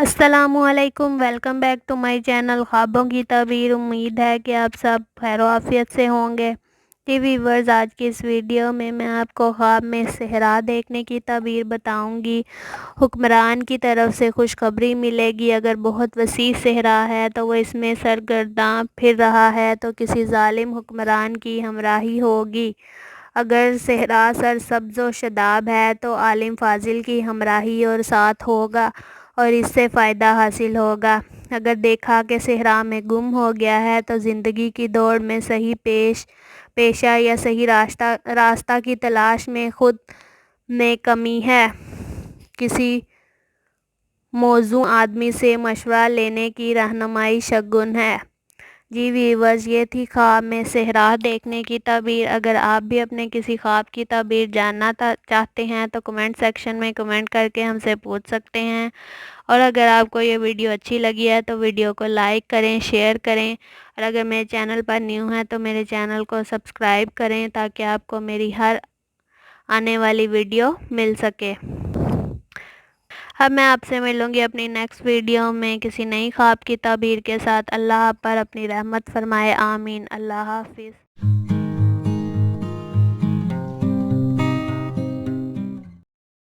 अस्सलामु अलैकुम, welcome back to my channel ख्वाबों की ताबीर। उम्मीद है कि आप सब खैर आफियत से होंगे। जी व्यूअर्स, आज की इस वीडियो में मैं आपको ख्वाब में सहरा देखने की ताबीर बताऊंगी। हुक्मरान की तरफ से खुशखबरी मिलेगी। अगर बहुत वसी सहरा है तो वो इसमें सरगर्दां फिर रहा है तो किसी जालिम हुक्मरान की हमराही होगी। अगर सहरा सरसब्ज़ व शदाब है तो आलिम फाजिल की हमराही और साथ होगा और इससे फ़ायदा हासिल होगा। अगर देखा कि सहरा में गुम हो गया है तो ज़िंदगी की दौड़ में सही पेशा या सही रास्ता की तलाश में खुद में कमी है। किसी मौजू आदमी से मशवरा लेने की रहनुमाई शगुन है। जी व्यूअर्स, ये थी ख्वाब में सहरा देखने की ताबीर। अगर आप भी अपने किसी ख्वाब की ताबीर जानना चाहते हैं तो कमेंट सेक्शन में कमेंट करके हमसे पूछ सकते हैं। और अगर आपको ये वीडियो अच्छी लगी है तो वीडियो को लाइक करें, शेयर करें। और अगर मेरे चैनल पर न्यू हैं तो मेरे चैनल को सब्सक्राइब करें ताकि आपको मेरी हर आने वाली वीडियो मिल सके। अब मैं आपसे मिलूंगी अपनी नेक्स्ट वीडियो में किसी नई ख्वाब की ताबीर के साथ। अल्लाह आप पर अपनी रहमत फरमाए, आमीन। अल्लाह हाफिज़।